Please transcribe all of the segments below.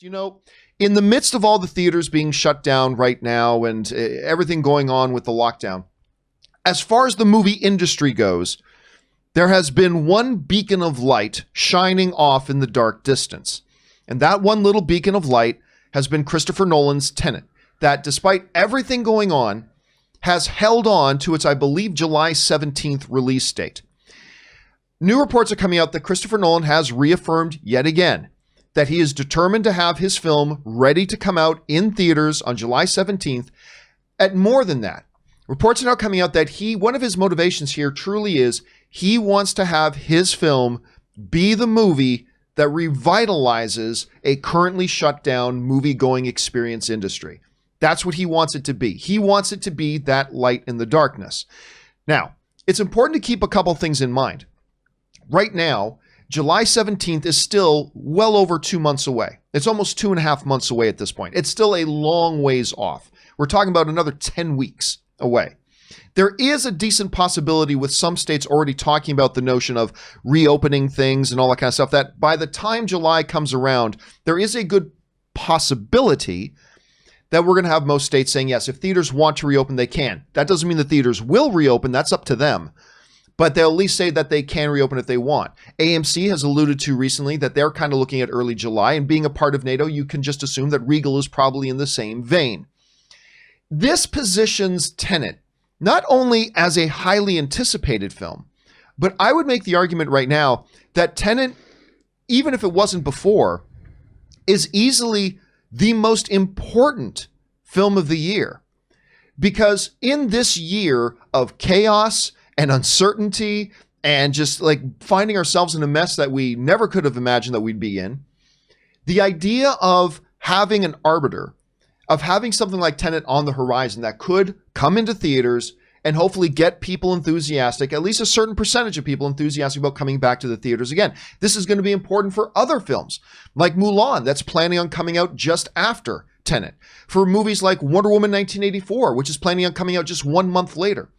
You know, in the midst of all the theaters being shut down right now and everything going on with the lockdown, as far as the movie industry goes, there has been one beacon of light shining off in the dark distance. And that one little beacon of light has been Christopher Nolan's Tenet, that despite everything going on, has held on to its, I believe, July 17th release date. New reports are coming out that Christopher Nolan has reaffirmed yet again that he is determined to have his film ready to come out in theaters on July 17th. At more than that, reports are now coming out that one of his motivations here truly is he wants to have his film be the movie that revitalizes a currently shut down movie-going experience industry. That's what he wants it to be. He wants it to be that light in the darkness. Now, it's important to keep a couple things in mind. Right now, July 17th is still well over 2 months away. It's almost 2.5 months away at this point. It's still a long ways off. We're talking about another 10 weeks away. There is a decent possibility with some states already talking about the notion of reopening things and all that kind of stuff, that by the time July comes around, there is a good possibility that we're going to have most states saying, yes, if theaters want to reopen, they can. That doesn't mean the theaters will reopen. That's up to them. But they'll at least say that they can reopen if they want. AMC has alluded to recently that they're kind of looking at early July, and being a part of NATO, you can just assume that Regal is probably in the same vein. This positions Tenet not only as a highly anticipated film, but I would make the argument right now that Tenet, even if it wasn't before, is easily the most important film of the year. Because in this year of chaos and uncertainty and just like finding ourselves in a mess that we never could have imagined that we'd be in, the idea of having an arbiter, of having something like Tenet on the horizon that could come into theaters and hopefully get people enthusiastic, at least a certain percentage of people enthusiastic about coming back to the theaters again. This is going to be important for other films like Mulan, that's planning on coming out just after Tenet. For movies like Wonder Woman 1984, which is planning on coming out just 1 month later.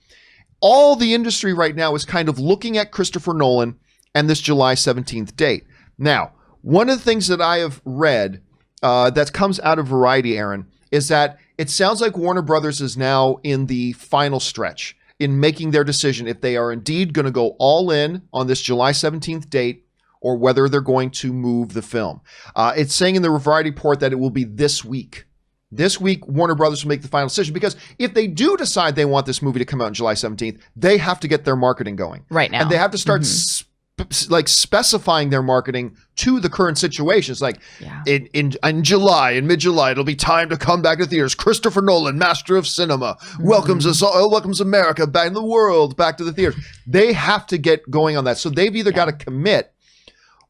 All the industry right now is kind of looking at Christopher Nolan and this July 17th date. Now, one of the things that I have read that comes out of Variety, Aaron, is that it sounds like Warner Brothers is now in the final stretch in making their decision if they are indeed going to go all in on this July 17th date or whether they're going to move the film. It's saying in the Variety report that it will be this week. This week, Warner Brothers will make the final decision, because if they do decide they want this movie to come out on July 17th, they have to get their marketing going. Right now. And they have to start specifying their marketing to the current situation. It's like, in July, in mid-July, it'll be time to come back to theaters. Christopher Nolan, master of cinema, welcomes us all, welcomes America back in the world, back to the theaters. They have to get going on that. So they've either got to commit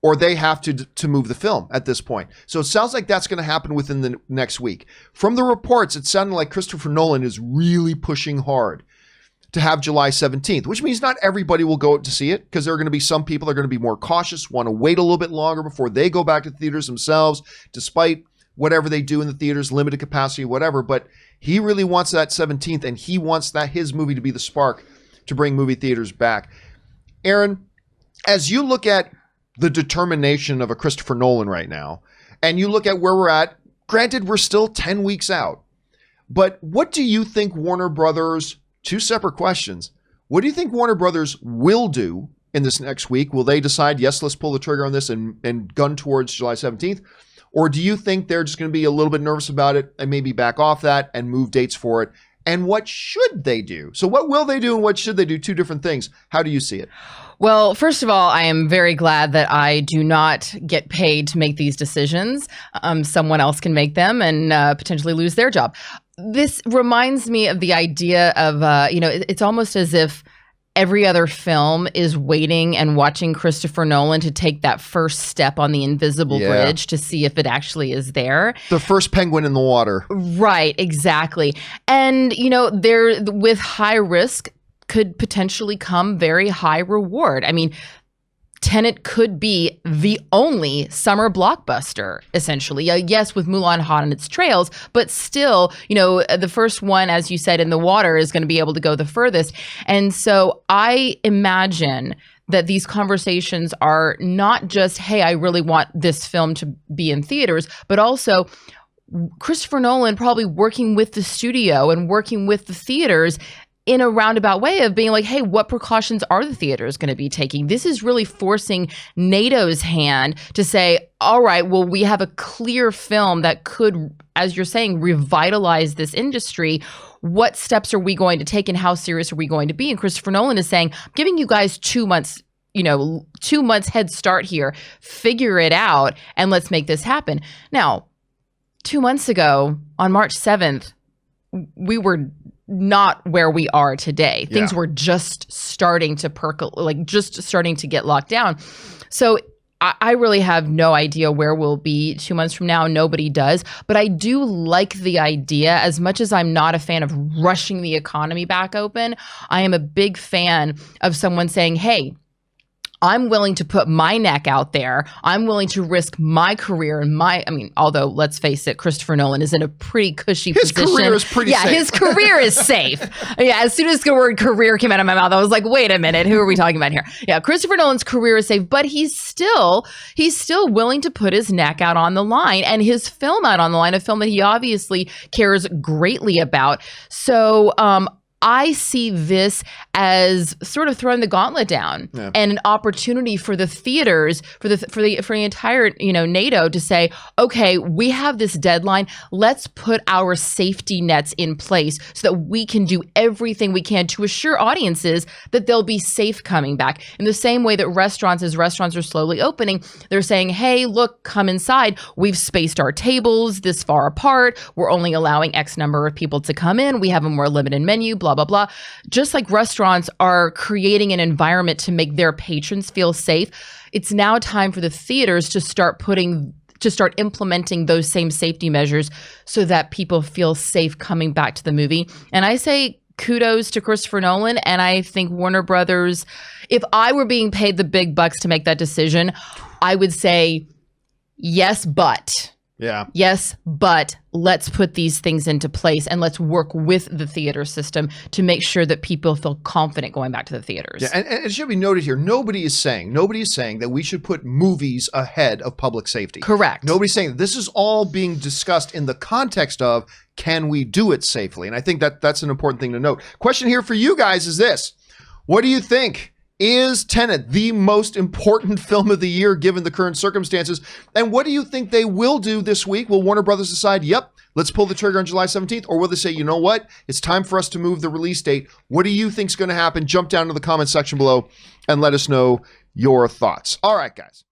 or they have to move the film at this point. So it sounds like that's going to happen within the next week. From the reports, it sounded like Christopher Nolan is really pushing hard to have July 17th, which means not everybody will go out to see it, because there are going to be some people that are going to be more cautious, want to wait a little bit longer before they go back to the theaters themselves, despite whatever they do in the theaters, limited capacity, whatever. But he really wants that 17th, and he wants that his movie to be the spark to bring movie theaters back. Aaron, as you look at the determination of a Christopher Nolan right now, and you look at where we're at, granted, we're still 10 weeks out, but what do you think Warner Brothers, two separate questions, what do you think Warner Brothers will do in this next week? Will they decide, yes, let's pull the trigger on this and gun towards July 17th? Or do you think they're just going to be a little bit nervous about it and maybe back off that and move dates for it? And what should they do? So what will they do and what should they do? Two different things. How do you see it? Well, first of all, I am very glad that I do not get paid to make these decisions. Someone else can make them and potentially lose their job. This reminds me of the idea of, it's almost as if every other film is waiting and watching Christopher Nolan to take that first step on the invisible bridge to see if it actually is there. The first penguin in the water. Right, exactly. And, there with high risk could potentially come very high reward. I mean, Tenet could be the only summer blockbuster, essentially. Yes, with Mulan hot on its trails, but still, the first one, as you said, in the water is going to be able to go the furthest. And so I imagine that these conversations are not just, hey, I really want this film to be in theaters, but also Christopher Nolan probably working with the studio and working with the theaters in a roundabout way of being like, hey, what precautions are the theaters going to be taking? This is really forcing NATO's hand to say, all right, well, we have a clear film that could, as you're saying, revitalize this industry. What steps are we going to take and how serious are we going to be? And Christopher Nolan is saying, I'm giving you guys 2 months, 2 months head start here, figure it out, and let's make this happen. Now, 2 months ago, on March 7th, we were not where we are today. Things were just starting to percolate, just starting to get locked down. So I really have no idea where we'll be 2 months from now. Nobody does. But I do like the idea. As much as I'm not a fan of rushing the economy back open, I am a big fan of someone saying, hey, I'm willing to put my neck out there. I'm willing to risk my career and although let's face it, Christopher Nolan is in a pretty cushy position. His career is pretty safe. Yeah, his carear is safe. Yeah, as soon as the word career came out of my mouth, I was like, wait a minute, who are we talking about here? Yeah, Christopher Nolan's career is safe, but he's still willing to put his neck out on the line and his film out on the line, a film that he obviously cares greatly about. So, I see this as sort of throwing the gauntlet down and an opportunity for the theaters, for the entire NATO to say, okay, we have this deadline. Let's put our safety nets in place so that we can do everything we can to assure audiences that they'll be safe coming back. In the same way that as restaurants are slowly opening, they're saying, hey, look, come inside. We've spaced our tables this far apart. We're only allowing X number of people to come in. We have a more limited menu, blah, blah, blah. Just like restaurants are creating an environment to make their patrons feel safe, it's now time for the theaters to start implementing those same safety measures so that people feel safe coming back to the movie. And I say kudos to Christopher Nolan, and I think Warner Brothers, if I were being paid the big bucks to make that decision, I would say yes, but. Yeah. Yes, but let's put these things into place and let's work with the theater system to make sure that people feel confident going back to the theaters. Yeah, and it should be noted here, nobody is saying that we should put movies ahead of public safety. Correct. Nobody's saying that. This is all being discussed in the context of, can we do it safely? And I think that's an important thing to note. Question here for you guys is this. What do you think? Is Tenet the most important film of the year given the current circumstances? And what do you think they will do this week? Will Warner Brothers decide, yep, let's pull the trigger on July 17th? Or will they say, you know what? It's time for us to move the release date. What do you think is going to happen? Jump down to the comment section below and let us know your thoughts. All right, guys.